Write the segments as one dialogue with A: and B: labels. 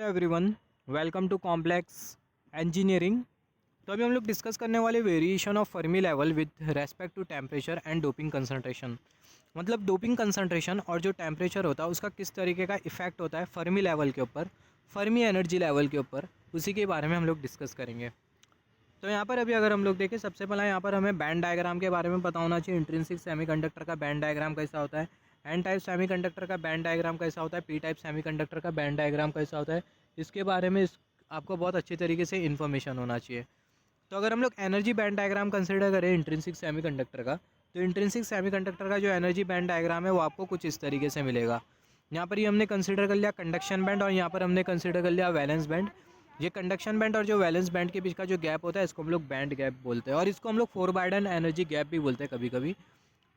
A: Hello everyone, welcome to complex engineering. तो अभी हम लोग डिस्कस करने वाले variation of Fermi level with respect to temperature and doping concentration. मतलब डोपिंग कंसंट्रेशन और जो टेम्परेचर होता है उसका किस तरीके का इफेक्ट होता है फर्मी लेवल के ऊपर, फर्मी एनर्जी लेवल के ऊपर, उसी के बारे में हम लोग डिस्कस करेंगे। तो यहाँ पर अभी अगर हम लोग देखें, सबसे पहला यहाँ पर हमें बैंड डायग्राम के बारे में पता होना चाहिए। इंट्रिंसिक सेमीकंडक्टर का बैंड डायग्राम कैसा होता है, एन टाइप सेमीकंडक्टर का बैंड डायग्राम कैसा होता है, पी टाइप सेमीकंडक्टर का बैंड डायग्राम कैसा होता है, इसके बारे में आपको बहुत अच्छी तरीके से इन्फॉर्मेशन होना चाहिए। तो अगर हम लोग एनर्जी बैंड डायग्राम कंसिडर करें इंट्रिंसिक सेमीकंडक्टर का, तो इंट्रिंसिक सेमीकंडक्टर का जो एनर्जी बैंड डायग्राम है वो आपको कुछ इस तरीके से मिलेगा। यहाँ पर ये हमने कंसिडर कर लिया कंडक्शन बैंड और यहाँ पर हमने कंसिडर कर लिया वैलेंस बैंड। ये कंडक्शन बैंड और जो वैलेंस बैंड के बीच का जो गैप होता है इसको हम लोग बैंड गैप बोलते हैं और इसको हम लोग फोरबाइडन एनर्जी गैप भी बोलते हैं कभी कभी।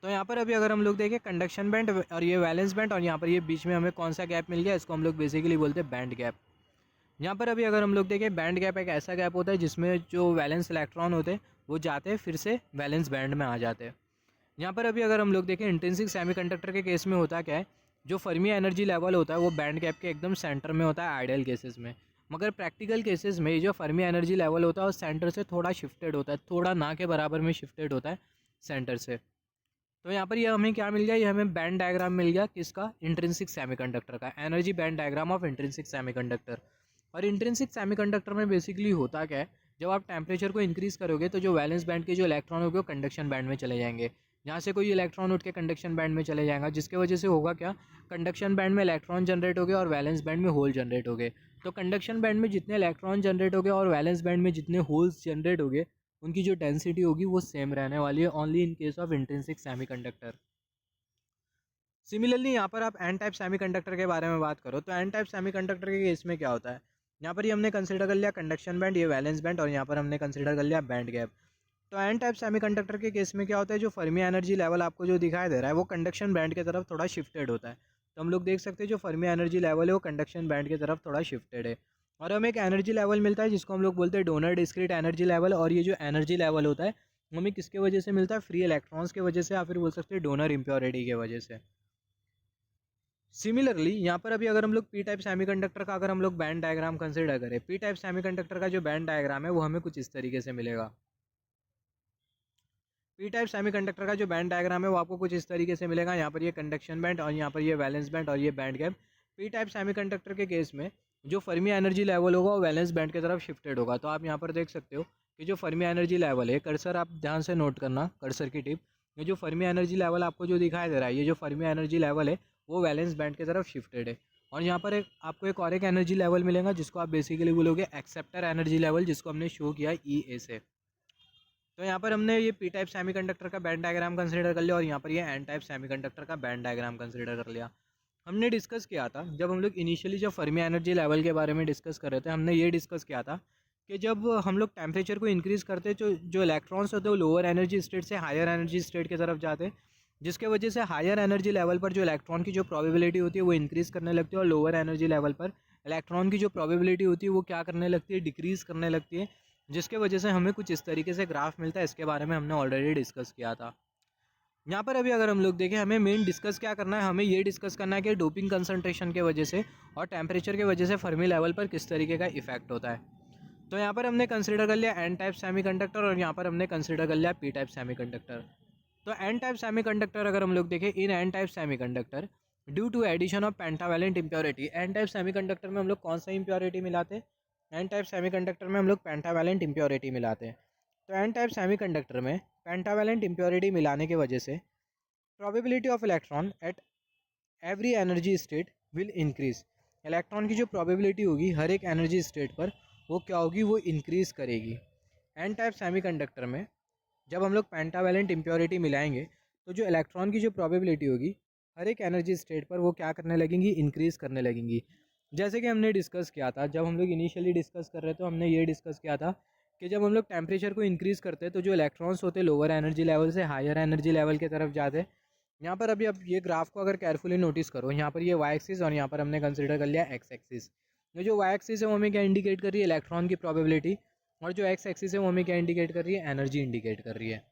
A: तो यहाँ पर अभी अगर हम लोग देखें कंडक्शन बैंड और ये वैलेंस बैंड और यहाँ पर ये बीच में हमें कौन सा गैप मिल गया, इसको हम लोग बेसिकली बोलते हैं बैंड गैप। यहाँ पर अभी अगर हम लोग देखें बैंड गैप एक ऐसा गैप होता है जिसमें जो वैलेंस इलेक्ट्रॉन होते हैं वो जाते हैं फिर से वैलेंस बैंड में आ जाते हैं। यहाँ पर अभी अगर हम लोग देखें इंट्रिंसिक सेमीकंडक्टर के केस में होता क्या है, जो फर्मी एनर्जी लेवल होता है वो बैंड गैप के एकदम सेंटर में होता है आइडियल केसेस में। मगर प्रैक्टिकल केसेस में जो फर्मी एनर्जी लेवल होता है वो सेंटर से थोड़ा शिफ्टेड होता है, थोड़ा ना के बराबर में शिफ्टेड होता है सेंटर से। तो यहाँ पर ये हमें क्या मिल गया, ये हमें बैंड डायग्राम मिल गया किसका, इंट्रिंसिक सेमीकंडक्टर का, energy band diagram of intrinsic semiconductor. और इंट्रिंसिक सेमीकंडक्टर में बेसिकली होता क्या है, जब आप टेम्परेचर को इंक्रीज़ करोगे तो जो वैलेंस बैंड के जो इलेक्ट्रॉन होंगे वो कंडक्शन बैंड में चले जाएंगे। यहाँ से कोई इलेक्ट्रॉन उठ के कंडक्शन बैंड में चले जाएगा, जिसके वजह से होगा क्या, कंडक्शन बैंड में इलेक्ट्रॉन जनरेट हो गए और वैलेंस बैंड में होल जनरेट हो गए। तो कंडक्शन बैंड में जितने इलेक्ट्रॉन जनरेट हो गए और वैलेंस बैंड में जितने होल्स जनरेट हो गए उनकी जो डेंसिटी होगी वो सेम रहने वाली है, only in case of intrinsic semiconductor. Similarly यहाँ पर आप एन टाइप सेमीकंडक्टर के बारे में बात करो तो एन टाइप सेमीकंडक्टर के केस में क्या होता है, यहाँ पर ही हमने कंसिडर कर लिया कंडक्शन बैंड, ये वैलेंस बैंड और यहाँ पर हमने कंसिडर कर लिया बैंड गैप। तो एन टाइप सेमीकंडक्टर के केस में क्या होता है, जो फर्मी एनर्जी लेवल आपको जो दिखाई दे रहा है वो कंडक्शन बैंड की तरफ थोड़ा शिफ्टेड होता है। तो हम लोग देख सकते हैं जो फर्मी एनर्जी लेवल है वो कंडक्शन बैंड की तरफ थोड़ा शिफ्टेड है। और हमें एक एनर्जी लेवल मिलता है जिसको हम लोग बोलते हैं डोनर डिस्क्रीट एनर्जी लेवल। और ये जो एनर्जी लेवल होता है वो हमें किसके वजह से मिलता है, फ्री इलेक्ट्रॉन्स की वजह से, या फिर बोल सकते हैं डोनर इम्प्योरिटी की वजह से। सिमिलरली यहाँ पर अभी अगर हम लोग पी टाइप सेमीकंडक्टर का अगर हम लोग बैंड डायग्राम कंसिडर करें, पी टाइप सेमीकंडक्टर का जो बैंड डायग्राम है वो हमें कुछ इस तरीके से मिलेगा। पी टाइप सेमीकंडक्टर का जो बैंड डायग्राम है वो आपको कुछ इस तरीके से मिलेगा। यहाँ पर ये कंडक्शन बैंड और यहाँ पर ये वैलेंस बैंड और ये band gap. P type semiconductor के केस में जो फर्मी एनर्जी लेवल होगा वो वैलेंस बैंड की तरफ शिफ्टेड होगा। तो आप यहाँ पर देख सकते हो कि जो फर्मी एनर्जी लेवल है, कर्सर आप ध्यान से नोट करना, कर्सर की टिप, ये जो फर्मी एनर्जी लेवल आपको जो दिखाई दे रहा है, ये जो फर्मी एनर्जी लेवल है वो वैलेंस बैंड की तरफ शिफ्टेड है। और यहाँ पर आपको एक और एक एनर्जी लेवल मिलेगा जिसको आप बेसिकली बोलोगे एक्सेप्टर एनर्जी लेवल, जिसको हमने शो किया ई ए से। तो यहाँ पर हमने ये पी टाइप सेमीकंडक्टर का बैंड डायग्राम कंसीडर कर लिया और यहाँ पर ये एन टाइप सेमीकंडक्टर का बैंड डायग्राम कंसीडर कर लिया। हमने डिस्कस किया था जब हम लोग इनिशियली जब फर्मी एनर्जी लेवल के बारे में डिस्कस कर रहे थे, हमने ये डिस्कस किया था कि जब हम लोग टेम्परेचर को इंक्रीज़ करते तो जो इलेक्ट्रॉन्स होते हैं वो लोअर एनर्जी स्टेट से हायर एनर्जी स्टेट की तरफ जाते, जिसके वजह से हायर एनर्जी लेवल पर जो इलेक्ट्रॉन की जो प्रोबेबिलिटी होती है वो इंक्रीज़ करने लगती है और लोअर एनर्जी लेवल पर इलेक्ट्रॉन की जो प्रोबेबिलिटी होती है वो क्या करने लगती है, डिक्रीज़ करने लगती है, जिसके वजह से हमें कुछ इस तरीके से ग्राफ मिलता है। इसके बारे में हमने ऑलरेडी डिस्कस किया था। यहाँ पर अभी अगर हम लोग देखें, हमें मेन डिस्कस क्या करना है, हमें ये डिस्कस करना है कि डोपिंग कंसंट्रेशन के वजह से और टेम्परेचर की वजह से फर्मी लेवल पर किस तरीके का इफेक्ट होता है। तो यहाँ पर हमने कंसिडर कर लिया एन टाइप सेमीकंडक्टर और यहाँ पर हमने कंसिडर कर लिया पी टाइप सेमीकंडक्टर। तो एन टाइप सेमीकंडक्टर अगर हम लोग देखें, in N type semiconductor due to addition of pentavalent impurity, N type semiconductor में हम लोग कौन सा इम्प्योरिटी मिलाते हैं, एन टाइप सेमीकंडक्टर में हम लोग पेंटावैलेंट इम्प्योरिटी मिलाते हैं। तो एन टाइप सेमीकंडक्टर में पेंटावैलेंट इम्प्योरिटी मिलाने की वजह से probability of electron at every energy state will increase, electron की जो प्रोबेबिलिटी होगी हर एक एनर्जी स्टेट पर वो क्या होगी, वो इंक्रीज़ करेगी। एन टाइप सेमीकंडक्टर में जब हम लोग पेंटावैलेंट इम्प्योरिटी मिलाएंगे तो जो इलेक्ट्रॉन की जो प्रोबेबिलिटी होगी हर एक एनर्जी स्टेट पर वो क्या करने लगेंगी, इंक्रीज़ करने लगेंगी। जैसे कि हमने डिस्कस किया था, जब हम लोग इनिशियली डिस्कस कर रहे थे तो हमने ये डिस्कस किया था कि जब हम लोग टेम्परेचर को इंक्रीज़ करते हैं तो जो इलेक्ट्रॉन्स होते हैं लोअर एनर्जी लेवल से हायर एनर्जी लेवल की तरफ जाते हैं। यहाँ पर अभी अब ये ग्राफ को अगर केयरफुली नोटिस करो, यहाँ पर ये वाई एक्सिस और यहाँ पर हमने कंसिडर कर लिया एक्स एक्सिस। ये जो वाई एक्सिस है वो हमें क्या इंडिकेट कर रही है, इलेक्ट्रॉन की प्रोबेबिलिटी, और जो एक्स एक्सिस है वो हमें क्या इंडिकेट कर रही है, एनर्जी इंडिकेट कर रही है।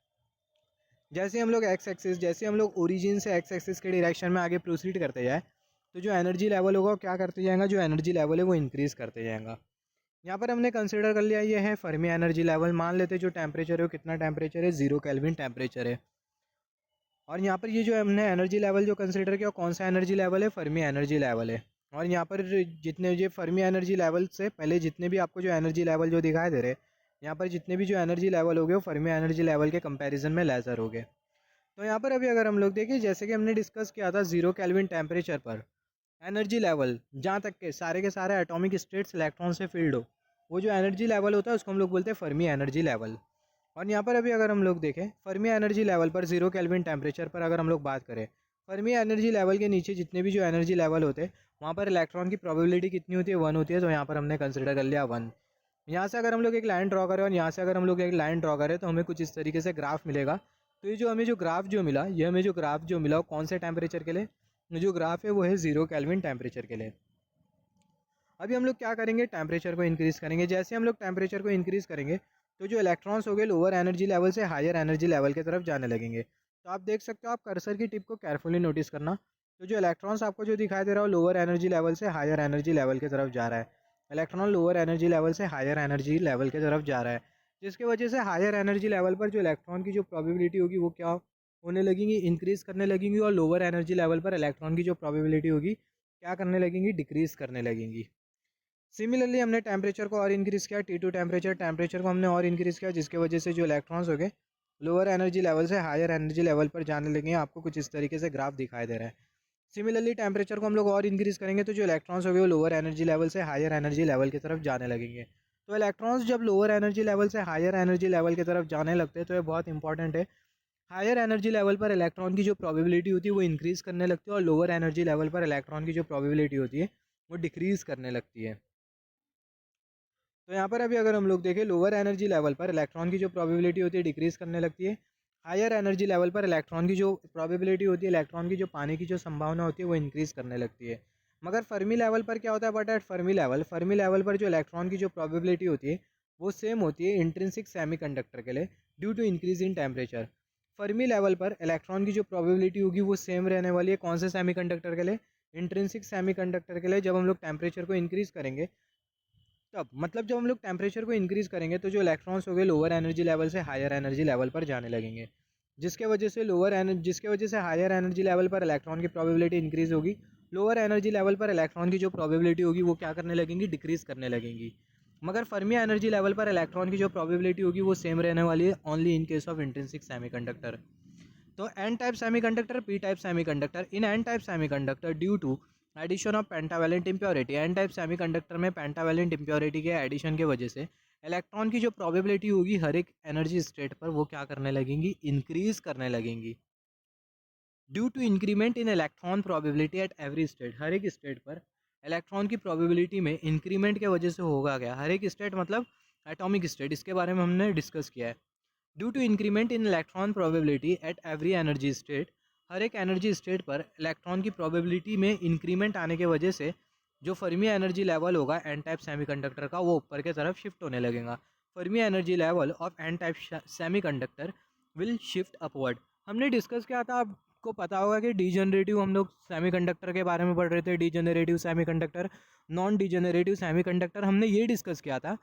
A: जैसे हम लोग एक्स एक्सिस, जैसे हम लोग ओरिजिन से एक्स एक्सिस के डायरेक्शन में आगे प्रोसीड करते जाए तो जो एनर्जी लेवल होगा वो क्या करते जाएगा, जो एनर्जी लेवल है वो इंक्रीज़ करते जाएगा। यहाँ पर हमने कंसिडर कर लिया ये है फर्मी एनर्जी लेवल। मान लेते जो टेम्परेचर है वो कितना टेम्परेचर है, 0 केल्विन टेम्परेचर है। और यहाँ पर ये जो हमने एनर्जी लेवल जो कंसिडर किया कौन सा एनर्जी लेवल है, फर्मी एनर्जी लेवल है। और यहाँ पर जितने ये फर्मी एनर्जी लेवल से पहले जितने भी आपको जो एनर्जी लेवल जो दिखाई दे रहे, यहाँ पर जितने भी जो एनर्जी लेवल हो गए वो फर्मी एनर्जी लेवल के कंपैरिजन में लेज़र हो गए। तो यहाँ पर अभी अगर हम लोग देखें, जैसे कि हमने डिस्कस किया था 0 केल्विन टेम्परेचर पर एनर्जी लेवल जहाँ तक के सारे एटॉमिक स्टेट्स इलेक्ट्रॉन से फील्ड हो, वो जो एनर्जी लेवल होता है उसको हम लोग बोलते हैं फर्मी एनर्जी लेवल। और यहाँ पर अभी अगर हम लोग देखें फर्मी एनर्जी लेवल पर 0 केल्विन टेम्परेचर पर अगर हम लोग बात करें, फर्मी एनर्जी लेवल के नीचे जितने भी जो एनर्जी लेवल होते हैं वहाँ पर इलेक्ट्रॉन की प्रोबेबिलिटी कितनी होती है, 1 होती है। तो यहाँ पर हमने कंसिडर कर लिया 1। यहाँ से अगर हम लोग एक लाइन ड्रॉ करें और यहाँ से अगर हम लोग एक लाइन ड्रॉ करें तो हमें कुछ इस तरीके से ग्राफ मिलेगा। तो ये जो हमें जो ग्राफ जो मिला, ये हमें जो ग्राफ जो मिला वो कौन से टेम्परेचर के लिए, जो ग्राफ है वो है 0 केल्विन टेम्परेचर के लिए। अभी हम लोग क्या करेंगे, टेम्परेचर को इंक्रीज़ करेंगे। जैसे हम लोग टेम्परेचर को इंक्रीज़ करेंगे तो जो इलेक्ट्रॉन्स हो गए लोअर एनर्जी लेवल से हायर एनर्जी लेवल की तरफ जाने लगेंगे। तो आप देख सकते हो, आप कर्सर की टिप को केयरफुली नोटिस करना। तो जो इलेक्ट्रॉन्स आपको जो दिखाई दे रहा है लोअर एनर्जी लेवल से हायर एनर्जी लेवल की तरफ जा रहा है। इलेक्ट्रॉन लोअर एनर्जी लेवल से हायर एनर्जी लेवल की तरफ जा रहा है, जिसकी वजह से हायर एनर्जी लेवल पर जो इलेक्ट्रॉन की जो प्रोबेबिलिटी होगी वो क्या होने लगेंगी, इंक्रीज़ करने लगेंगी। और लोअर एनर्जी लेवल पर इलेक्ट्रॉन की जो प्रोबेबिलिटी होगी क्या करने लगेंगी, डिक्रीज़ करने लगेंगी। सिमिलरली हमने टेम्परेचर को और इंक्रीज़ किया, T2 टेम्परेचर को हमने और इंक्रीज़ किया, जिसके वजह से जो इलेक्ट्रॉन्स हो गए लोअर एनर्जी लेवल से हायर एनर्जी लेवल पर जाने लगे। आपको कुछ इस तरीके से ग्राफ दिखाई दे रहा है। सिमिलरली टेम्परेचर को हम लोग और इंक्रीज़ करेंगे तो जो इलेक्ट्रॉन्स हो गए वो लोअर एनर्जी लेवल से हायर एनर्जी लेवल की तरफ जाने लगेंगे। तो इलेक्ट्रॉन्स जब लोअर एनर्जी लेवल से हायर एनर्जी लेवल की तरफ जाने लगते हैं तो ये बहुत इंपॉर्टेंट है। हायर एनर्जी लेवल पर इलेक्ट्रॉन की जो प्रोबेबिलिटी होती है वो इंक्रीज़ करने लगती है और लोअर एनर्जी लेवल पर इलेक्ट्रॉन की जो प्रोबेबिलिटी होती है वो डिक्रीज़ करने लगती है। तो यहाँ पर अभी अगर हम लोग देखें लोअर एनर्जी लेवल पर इलेक्ट्रॉन की जो प्रोबेबिलिटी होती है डिक्रीज़ करने लगती है। हायर एनर्जी लेवल पर इलेक्ट्रॉन की जो प्रोबेबिलिटी होती है, इलेक्ट्रॉन की जो पाने की जो संभावना होती है वो इंक्रीज़ करने लगती है। मगर फर्मी लेवल पर क्या होता है, बट एट फर्मी लेवल पर जो इलेक्ट्रॉन की जो प्रोबेबिलिटी होती है वो सेम होती है इंट्रिंसिक सेमीकंडक्टर के लिए due to increase in temperature. Fermi level पर इलेक्ट्रॉन की जो प्रोबेबिलिटी होगी वो सेम रहने वाली है कौन से सेमीकंडक्टर के लिए, इंट्रिंसिक सेमीकंडक्टर के लिए। जब हम लोग टेम्परेचर को इंक्रीज़ करेंगे तब मतलब जब हम लोग टेम्परेचर को इंक्रीज़ करेंगे तो जो इलेक्ट्रॉन्स हो गए लोअर एनर्जी लेवल से हायर एनर्जी लेवल पर जाने लगेंगे, जिसके वजह से हायर एनर्जी लेवल पर इलेक्ट्रॉन की प्रोबेबिलिटी इंक्रीज़ होगी। लोअर एनर्जी लेवल पर इलेक्ट्रॉन की जो प्रोबेबिलिटी होगी वो क्या करने लगेंगी, डिक्रीज़ करने लगेंगी। मगर फर्मी एनर्जी लेवल पर इलेक्ट्रॉन की जो प्रोबेबिलिटी होगी वो सेम रहने वाली है only in case of intrinsic semiconductor. तो N type semiconductor, P type semiconductor. In N type semiconductor due to addition of pentavalent impurity, N type semiconductor में पेंटावेलेंट इम्प्योरिटी के एडिशन के वजह से इलेक्ट्रॉन की जो प्रोबेबिलिटी होगी हर एक एनर्जी स्टेट पर वो क्या करने लगेंगी, इंक्रीज करने लगेंगी। Due to increment in electron probability at every state, हर एक स्टेट पर इलेक्ट्रॉन की प्रोबेबिलिटी में इंक्रीमेंट के वजह से होगा क्या, हर एक स्टेट मतलब एटॉमिक स्टेट, इसके बारे में हमने डिस्कस किया है। Due to increment in electron probability at every energy state, हर एक एनर्जी स्टेट पर इलेक्ट्रॉन की प्रोबेबिलिटी में इंक्रीमेंट आने के वजह से जो फर्मी एनर्जी लेवल होगा एन टाइप सेमीकंडक्टर का वो ऊपर के तरफ शिफ्ट होने लगेगा। Fermi energy level of N type semiconductor will shift upward. हमने डिस्कस किया था, आपको पता होगा कि डीजनरेटिव हम लोग सेमीकंडक्टर के बारे में पढ़ रहे थे, degenerative semiconductor, non degenerative semiconductor. हमने ये डिस्कस किया था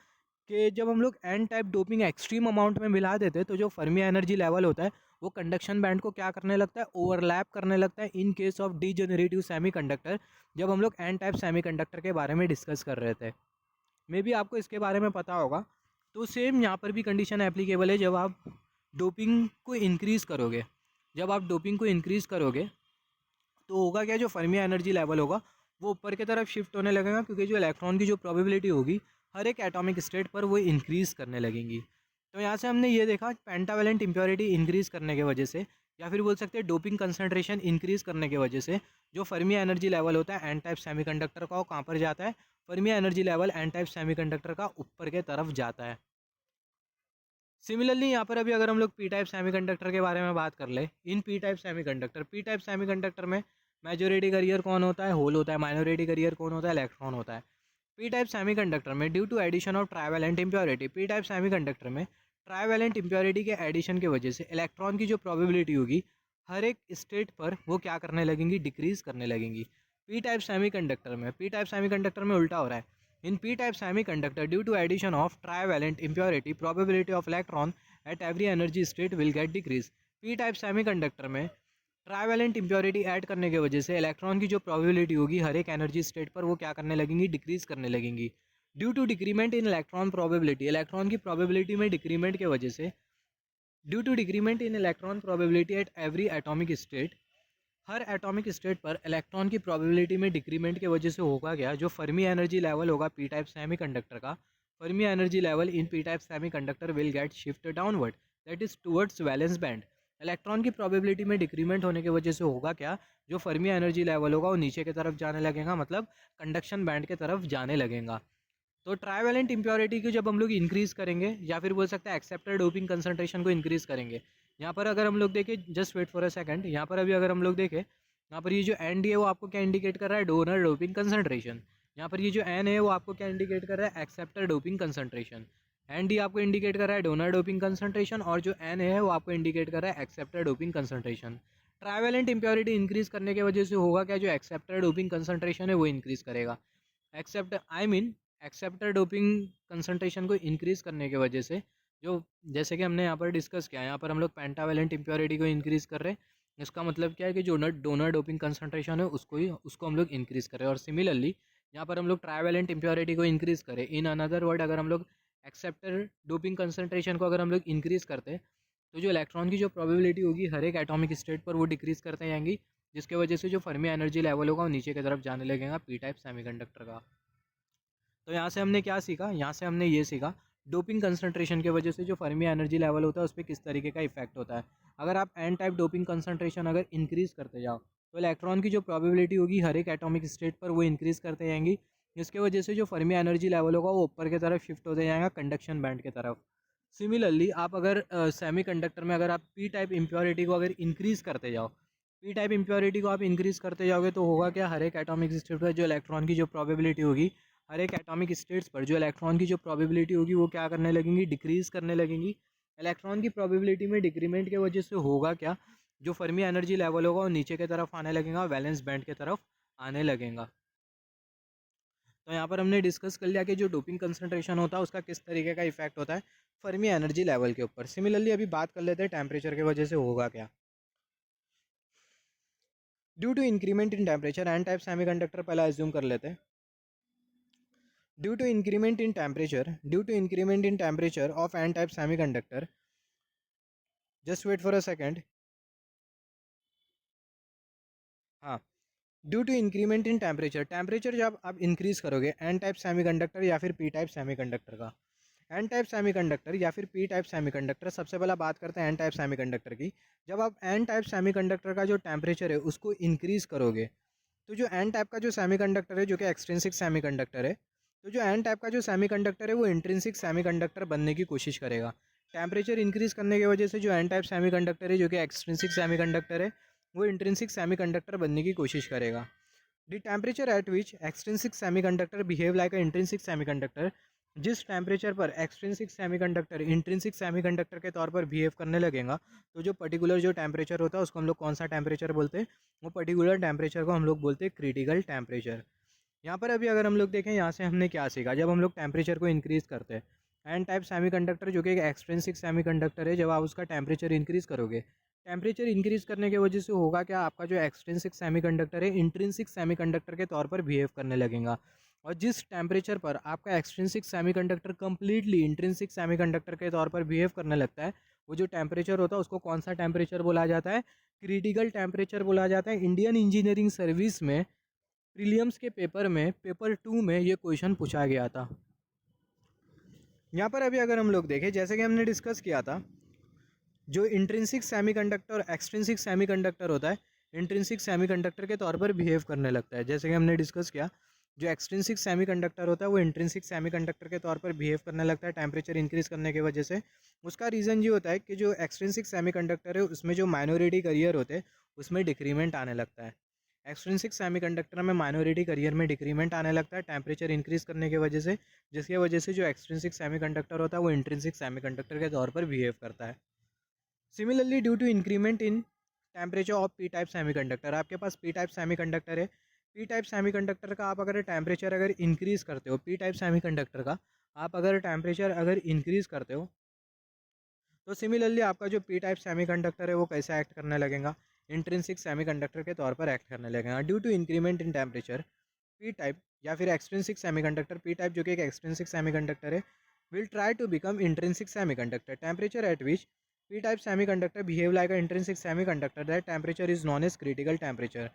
A: कि जब हम लोग N type doping extreme amount में मिला देते तो जो फर्मी एनर्जी लेवल होता है वो कंडक्शन बैंड को क्या करने लगता है, ओवरलैप करने लगता है इन केस ऑफ डीजनरेटिव सेमीकंडक्टर, जब हम लोग एन टाइप सेमीकंडक्टर के बारे में डिस्कस कर रहे थे। मे बी आपको इसके बारे में पता होगा। तो सेम यहाँ पर भी कंडीशन एप्लीकेबल है। जब आप डोपिंग को इंक्रीज़ करोगे, जब आप डोपिंग को इंक्रीज़ करोगे तो होगा क्या, जो फर्मी एनर्जी लेवल होगा वो ऊपर की तरफ शिफ्ट होने लगेगा, क्योंकि जो इलेक्ट्रॉन की जो प्रोबेबिलिटी होगी हर एक एटॉमिक स्टेट पर वो इंक्रीज़ करने लगेंगी। तो यहाँ से हमने ये देखा पेंटावेलेंट इम्प्योरिटी इंक्रीज़ करने की वजह से, या फिर बोल सकते हैं डोपिंग कंसनट्रेशन इंक्रीज़ करने की वजह से जो फर्मी एनर्जी लेवल होता है एन टाइप सेमीकंडक्टर का वो कहाँ पर जाता है, Fermi energy level N type semiconductor का ऊपर के तरफ जाता है। सिमिलरली यहाँ पर अभी अगर हम लोग पी टाइप सेमीकंडक्टर के बारे में बात कर ले, इन पी टाइप सेमीकंडक्टर में मेजॉरिटी कैरियर कौन होता है, होल होता है, माइनॉरिटी कैरियर कौन होता है, इलेक्ट्रॉन होता है। पी टाइप सेमीकंडक्टर में due to addition of trivalent impurity, P type semiconductor में ट्राइवेलेंट इम्प्योरिटी के एडिशन की वजह से इलेक्ट्रॉन की जो प्रोबेबिलिटी होगी हर एक स्टेट पर वो क्या करने लगेंगी, डिक्रीज़ करने लगेंगी। पी टाइप सेमीकंडक्टर में उल्टा हो रहा है। In P type semiconductor due to addition of trivalent impurity probability of electron at every energy state will get decrease. P type semiconductor में ट्राइवेलेंट इम्प्योरिटी ऐड करने की वजह से इलेक्ट्रॉन की जो प्रोबेबिलिटी होगी हर एक एनर्जी स्टेट पर वो क्या करने लगेंगी, डिक्रीज करने लगेंगी। Due to decrement in electron probability, electron की प्रोबेबिलिटी में डिक्रीमेंट की वजह से, due to decrement in electron probability at every atomic state, हर एटॉमिक स्टेट पर इलेक्ट्रॉन की प्रोबेबिलिटी में डिक्रीमेंट की वजह से होगा क्या, जो फर्मी एनर्जी लेवल होगा पी टाइप सेमीकंडक्टर का, Fermi energy level in P type semiconductor will get shift downward, that is towards valence band. Electron की प्रोबेबिलिटी में डिक्रीमेंट होने की वजह से होगा क्या, जो फर्मी एनर्जी लेवल होगा वो नीचे की तरफ जाने लगेगा, मतलब कंडक्शन बैंड की तरफ जाने लगेगा। तो ट्राइवेलेंट इम्प्योरिटी की जब हम लोग इंक्रीज़ करेंगे, या फिर बोल सकते हैं एक्सेप्टेड डोपिंग कंसंट्रेशन को इंक्रीज़ करेंगे। यहाँ पर अगर हम लोग देखें, just wait for a second, यहाँ पर अभी अगर हम लोग देखें, यहाँ पर ये जो एन डी है वो आपको क्या इंडिकेट कर रहा है, डोनर डोपिंग कंसंट्रेशन। यहाँ पर ये जो एन है वो आपको क्या इंडिकेट कर रहा है, acceptor doping concentration. N D आपको इंडिकेट कर रहा है डोनर डोपिंग कंसंट्रेशन, और जो एन है वो आपको इंडिकेट कर रहा है acceptor doping concentration. Trivalent impurity increase करने की वजह से होगा क्या, जो एक्सेप्टर डोपिंग कंसंट्रेशन है वो इंक्रीज़ करेगा। एक्सेप्टर डोपिंग कंसंट्रेशन को इंक्रीज़ करने की वजह से, जो जैसे कि हमने यहाँ पर डिस्कस किया, यहाँ पर हम लोग पेंटावेलेंट इम्प्योरिटी को इंक्रीज़ कर रहे हैं। इसका मतलब क्या है कि जो डोनर डोपिंग कंसंट्रेशन है उसको हम लोग इंक्रीज़ करें। और सिमिलरली यहाँ पर हम लोग ट्राइवेलेंट इम्प्योरिटी को इंक्रीज़ करें। इन अनदर वर्ड, अगर हम लोग एक्सेप्टर डोपिंग कंसंट्रेशन को अगर हम लोग इंक्रीज़ करते हैं, तो जो इलेक्ट्रॉन की जो प्रोबेबिलिटी होगी हर एक एटॉमिक स्टेट पर वो डिक्रीज़ करते जाएंगी, जिसके वजह से जो फर्मी एनर्जी लेवल होगा वो नीचे की तरफ जाने लगेगा पी टाइप सेमीकंडक्टर का। तो यहाँ से हमने क्या सीखा, यहाँ से हमने ये सीखा डोपिंग कंसंट्रेशन की वजह से जो फर्मी एनर्जी लेवल होता है उस पर किस तरीके का इफेक्ट होता है। अगर आप एन टाइप डोपिंग कंसंट्रेशन अगर इंक्रीज़ करते जाओ, तो इलेक्ट्रॉन की जो प्रोबेबिलिटी होगी हर एक एटॉमिक स्टेट पर वो इंक्रीज़ करते जाएंगी, जिसकी वजह से जो फर्मी एनर्जी लेवल होगा वो ऊपर की तरफ शिफ्ट होते जाएगा कंडक्शन बैंड की तरफ। सिमिलरली आप अगर सेमी कंडक्टर में अगर आप पी टाइप इम्प्योरिटी को अगर इंक्रीज़ करते जाओ, पी टाइप इम्प्योरिटी को आप इंक्रीज़ करते जाओगे, तो होगा क्या, हर एक एटॉमिक स्टेट पर जो इलेक्ट्रॉन की जो प्रोबेबिलिटी होगी, हर एक एटॉमिक स्टेट्स पर जो इलेक्ट्रॉन की जो प्रोबेबिलिटी होगी वो क्या करने लगेंगी, डिक्रीज़ करने लगेंगी। इलेक्ट्रॉन की प्रोबेबिलिटी में डिक्रीमेंट की वजह से होगा क्या, जो फर्मी एनर्जी लेवल होगा वो नीचे की तरफ आने लगेगा, वैलेंस बैंड की तरफ आने लगेगा। तो यहाँ पर हमने डिस्कस कर लिया कि जो डोपिंग कंसंट्रेशन होता है उसका किस तरीके का इफेक्ट होता है फर्मी एनर्जी लेवल के ऊपर। सिमिलरली अभी बात कर लेते हैं टेम्परेचर की वजह से होगा क्या। Due to increment in temperature, N type semiconductor पहला एज्यूम कर लेते हैं। Due to increment in temperature of N type semiconductor, just wait for a second. हाँ, due to increment in temperature जब आप इंक्रीज़ करोगे एन टाइप सेमीकंडक्टर या फिर पी टाइप सेमीकंडक्टर का, एन टाइप सेमीकंडक्टर या फिर पी टाइप सेमीकंडक्टर, सबसे पहला बात करते हैं एन टाइप सेमीकंडक्टर की। जब आप एन टाइप सेमीकंडक्टर का जो टेम्परेचर है उसको इंक्रीज़ करोगे, तो जो एन टाइप का जो सेमीकंडक्टर है जो कि एक्सट्रिंसिक सेमीकंडक्टर है, तो जो एन टाइप का जो सेमीकंडक्टर है वो इंट्रिंसिक सेमीकंडक्टर बनने की कोशिश करेगा। टेम्परेचर इंक्रीज़ करने की वजह से जो एन टाइप सेमीकंडक्टर है जो कि एक्सट्रिंसिक सेमीकंडक्टर है, वो इंट्रिंसिक सेमीकंडक्टर बनने की कोशिश करेगा। The temperature at which extrinsic semiconductor behave like a intrinsic semiconductor, जिस टेम्परेचर पर एक्सट्रिंसिक सेमीकंडक्टर इंट्रिंसिक सेमीकंडक्टर के तौर पर बिहेव करने लगेगा, तो जो पर्टिकुलर जो टेम्परेचर होता है उसको हम लोग कौन सा टेम्परेचर बोलते हैं, वो पर्टिकुलर टेम्परेचर को हम लोग बोलते हैं क्रिटिकल टेम्परेचर। यहाँ पर अभी अगर हम लोग देखें, यहाँ से हमने क्या सीखा, जब हम लोग टेम्परेचर को इंक्रीज़ करते हैं, एन टाइप सेमीकंडक्टर जो कि एक एक्सट्रिंसिक सेमीकंडक्टर है, जब आप उसका टेम्परेचर इंक्रीज़ करोगे, टेम्परेचर इंक्रीज़ करने की वजह से होगा क्या, आपका जो एक्सट्रिंसिक सेमीकंडक्टर है इंट्रिंसिक सेमीकंडक्टर के तौर पर बिहेव करने लगेगा। और जिस टेम्परेचर पर आपका extrinsic semiconductor completely intrinsic semiconductor के तौर पर बिहेव करने लगता है, वो जो टेम्परेचर होता है उसको कौन सा टेम्परेचर बोला जाता है, क्रिटिकल टेम्परेचर बोला जाता है। इंडियन इंजीनियरिंग सर्विस में प्रीलिम्स के पेपर में पेपर 2 में ये क्वेश्चन पूछा गया था। यहाँ पर अभी अगर हम लोग देखें, जैसे कि हमने डिस्कस किया था, जो इंट्रिंसिक सेमीकंडक्टर और एक्सट्रिंसिक सेमीकंडक्टर होता है, इंट्रिंसिक सेमीकंडक्टर के तौर पर बिहेव करने लगता है। जैसे कि हमने डिस्कस किया, जो एक्सट्रिंसिक सेमीकंडक्टर होता है वो इंट्रिंसिक सेमीकंडक्टर के तौर पर बिहेव करने लगता है टेम्परेचर इंक्रीज़ करने की वजह से। उसका रीज़न ये होता है कि जो एक्सट्रिंसिक सेमीकंडक्टर है उसमें जो माइनॉरिटी करियर होते हैं उसमें डिक्रीमेंट आने लगता है। एक्सट्रिंसिक सेमीकंडक्टर में माइनॉरिटी करियर में डिक्रीमेंट आने लगता है टेम्परेचर इंक्रीज़ करने की वजह से, जिसकी वजह से जो एक्सट्रिंसिक सेमीकंडक्टर होता है वो इंट्रिंसिक सेमीकंडक्टर के तौर पर बिहेव करता है। Similarly due to increment in temperature of P type semiconductor, आपके पास पी टाइप सेमीकंडक्टर है, पी टाइप सेमीकंडक्टर का आप अगर टेम्परेचर अगर इंक्रीज़ करते हो, पी टाइप सेमीकंडक्टर का आप अगर टेम्परेचर अगर इंक्रीज़ करते हो, तो सिमिलरली आपका जो पी टाइप सेमीकंडक्टर है वो कैसे एक्ट करने लगेगा, इंट्रिंसिक सेमीकंडक्टर के तौर पर एक्ट करने लगेगा due to increment in temperature. P type या फिर एक्सट्रिंसिक सेमीकंडक्टर, पी टाइप जो कि एक एक्सट्रिंसिक सेमीकंडक्टर है, will try to become intrinsic semiconductor. Temperature at which P type semiconductor behave like a intrinsic semiconductor, that temperature is known as critical temperature.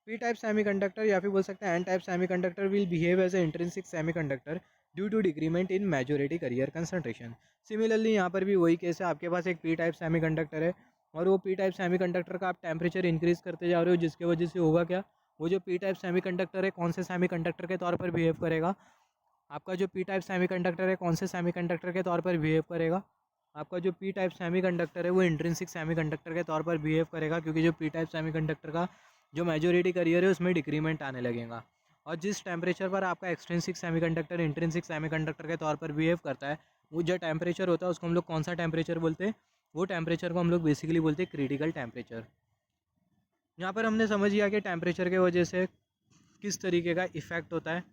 A: P type semiconductor या फिर बोल सकते हैं N type semiconductor will behave as a intrinsic semiconductor due to decrement in majority career concentration. Similarly यहाँ पर भी वही case है, आपके पास एक पी टाइप सेमीकंडक्टर है और वो पी टाइप सेमीकंडक्टर का आप टेम्परेचर इंक्रीज़ करते जा रहे हो, जिसकी वजह से होगा क्या, वो जो पी टाइप सेमीकंडक्टर है कौन से सेमीकंडक्टर के तौर पर बिहेव करेगा, आपका जो पी टाइप सेमीकंडक्टर है कौन से सेमीकंडक्टर के तौर पर बिहेव करेगा, आपका जो पी टाइप सेमीकंडक्टर है वो इंट्रिंसिक सेमीकंडक्टर के तौर पर बिहेव करेगा, क्योंकि जो पी टाइप सेमीकंडक्टर का जो मेजोरिटी करियर है उसमें डिक्रीमेंट आने लगेगा। और जिस टेम्परेचर पर आपका एक्सट्रिंसिक सेमीकंडक्टर इंट्रिंसिक सेमीकंडक्टर के तौर पर बिहेव करता है, वो जो टेम्परेचर होता है उसको हम लोग कौन सा टेम्परेचर बोलते हैं, वो टेम्परेचर को हम लोग बेसिकली बोलते हैं क्रिटिकल टेम्परेचर। यहाँ पर हमने समझ लिया कि टेम्परेचर के वजह से किस तरीके का इफ़ेक्ट होता है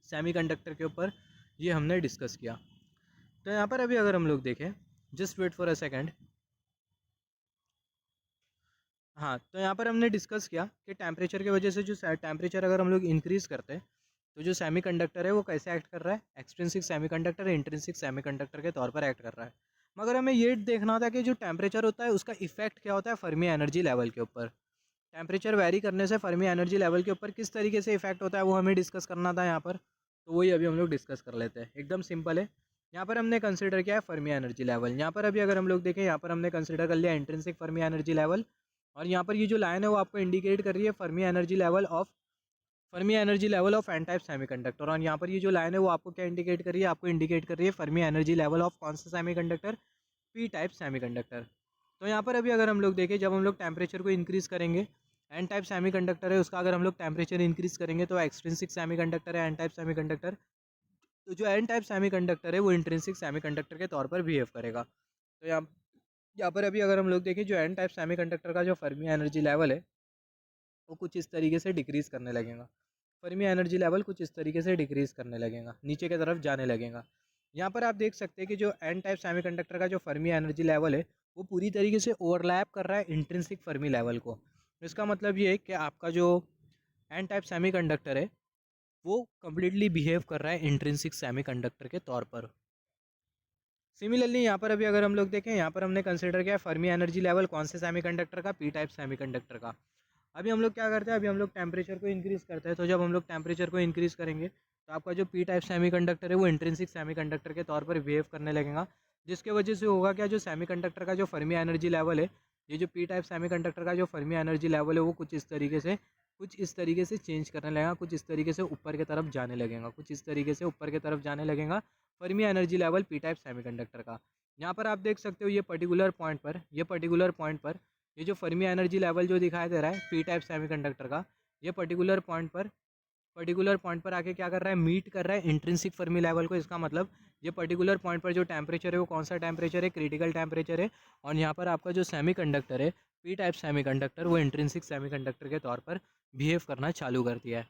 A: सेमीकंडक्टर के ऊपर, ये हमने डिस्कस किया। तो यहाँ पर अभी अगर हम लोग देखें, just wait for a second, हाँ, तो यहाँ पर हमने डिस्कस किया कि टेम्परेचर की वजह से जो टेम्परेचर अगर हम लोग इंक्रीज़ करते हैं तो जो सेमीकंडक्टर है वो कैसे एक्ट कर रहा है, एक्सट्रिंसिक सेमीकंडक्टर इंट्रिंसिक सेमीकंडक्टर के तौर पर एक्ट कर रहा है। मगर हमें ये देखना था कि जो टेम्परेचर होता है उसका इफेक्ट क्या होता है फर्मी एनर्जी लेवल के ऊपर। टेम्परेचर वेरी करने से फर्मी एनर्जी लेवल के ऊपर किस तरीके से इफेक्ट होता है वो हमें डिस्कस करना था यहाँ पर। तो वही अभी हम लोग डिस्कस कर लेते हैं, एकदम सिंपल है। यहाँ पर हमने कंसिडर किया है फर्मी एनर्जी लेवल। यहाँ पर अभी अगर हम लोग देखें, यहाँ पर हमने कंसिडर कर लिया इंट्रिंसिक फर्मी एनर्जी लेवल, और यहाँ पर ये जो लाइन है वो आपको इंडिकेट कर रही है Fermi energy level of N type semiconductor. और यहाँ पर ये जो लाइन है वो आपको क्या इंडिकेट कर रही है, आपको इंडिकेट कर रही है फर्मी एनर्जी लेवल ऑफ कौन सा सेमीकंडक्टर, पी टाइप सेमीकंडक्टर। तो यहाँ पर अभी अगर हम लोग देखें, जब हम लोग टेम्परेचर को इंक्रीज़ करेंगे, एन टाइप सेमीकंडक्टर है उसका अगर हम लोग टेम्परेचर इंक्रीज़ करेंगे तो एक्सट्रिंसिक सेमीकंडक्टर है एन टाइप सेमीकंडक्टर, तो जो एन टाइप सेमीकंडक्टर है वो इंट्रिंसिक सेमीकंडक्टर के तौर पर बिहेव करेगा। तो यहाँ पर अभी अगर हम लोग देखें, जो एन टाइप सेमीकंडक्टर का जो फर्मी एनर्जी लेवल है वो कुछ इस तरीके से डिक्रीज़ करने लगेगा। फर्मी एनर्जी लेवल कुछ इस तरीके से डिक्रीज़ करने लगेगा, नीचे की तरफ जाने लगेगा। यहाँ पर आप देख सकते हैं कि जो एन टाइप सेमीकंडक्टर का जो फर्मी एनर्जी लेवल है वो पूरी तरीके से ओवरलैप कर रहा है इंट्रिंसिक फर्मी लेवल को। इसका मतलब ये है कि आपका जो एन टाइप सेमीकंडक्टर है वो कम्प्लीटली बिहेव कर रहा है इंट्रिंसिक सेमीकंडक्टर के तौर पर। सिमिलरली यहाँ पर अभी अगर हम लोग देखें, यहाँ पर हमने कंसिडर किया फर्मी एनर्जी लेवल कौन से सेमीकंडक्टर का, पी टाइप सेमीकंडक्टर का। अभी हम लोग क्या करते हैं, अभी हम लोग टेम्परेचर को इंक्रीज़ करते हैं। तो जब हम लोग टेम्परेचर को इंक्रीज़ करेंगे तो आपका जो पी टाइप सेमीकंडक्टर है वो इंट्रिंसिक सेमीकंडक्टर के तौर पर बिहेव करने लगेगा, जिसके वजह से होगा क्या, जो सेमीकंडक्टर का जो फर्मी एनर्जी लेवल है, ये जो पी टाइप सेमीकंडक्टर का जो फर्मी एनर्जी लेवल है वो कुछ इस तरीके से चेंज करने लगेगा, कुछ इस तरीके से ऊपर की तरफ जाने लगेगा, कुछ इस तरीके से ऊपर की तरफ जाने लगेगा Fermi energy level P type semiconductor का। यहाँ पर आप देख सकते हो ये पर्टिकुलर पॉइंट पर ये जो फर्मी एनर्जी लेवल जो दिखाई दे रहा है पी टाइप सेमीकंडक्टर का, ये पर्टिकुलर पॉइंट पर आके क्या कर रहा है, मीट कर रहा है इंट्रिंसिक फर्मी लेवल को। इसका मतलब ये पर्टिकुलर पॉइंट पर जो टेम्परेचर है वो कौन सा टेम्परेचर है, क्रिटिकल टेम्परेचर है। और यहाँ पर आपका जो सेमीकंडक्टर है पी टाइप सेमीकंडक्टर वो इंट्रिंसिक सेमीकंडक्टर के तौर पर बिहेव करना चालू कर दिया है।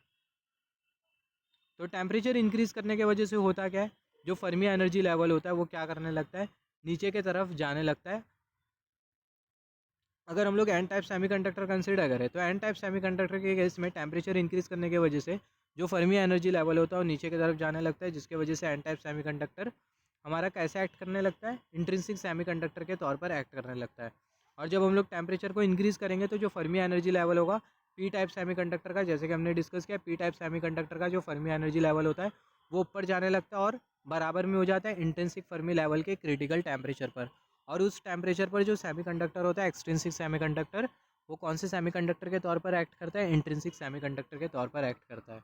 A: तो टेम्परेचर इंक्रीज़ करने की वजह से होता क्या है, जो फर्मी एनर्जी लेवल होता है वो क्या करने लगता है, नीचे की तरफ जाने लगता है। अगर हम लोग एन टाइप सेमीकंडक्टर कंसीडर करें तो एन टाइप सेमीकंडक्टर के केस में टेम्परेचर इंक्रीज़ करने की वजह से जो फर्मी एनर्जी लेवल होता है वो नीचे की तरफ जाने लगता है, जिसकी वजह से एन टाइप सेमीकंडक्टर हमारा कैसे एक्ट करने लगता है, इंट्रिंसिक सेमीकंडक्टर के तौर पर एक्ट करने लगता है। और जब हम लोग टेम्परेचर को इंक्रीज़ करेंगे तो जो फर्मी एनर्जी लेवल होगा पी टाइप सेमीकंडक्टर का, जैसे कि हमने डिस्कस किया, पी टाइप सेमीकंडक्टर का जो फर्मी एनर्जी लेवल होता है वो ऊपर जाने लगता है और बराबर में हो जाता है इंट्रिंसिक फर्मी लेवल के क्रिटिकल टेम्परेचर पर। और उस टेम्परेचर पर जो सेमीकंडक्टर होता है एक्सट्रिंसिक सेमीकंडक्टर, वो कौन से सेमीकंडक्टर के तौर पर एक्ट करता है, इंट्रिंसिक सेमीकंडक्टर के तौर पर एक्ट करता है।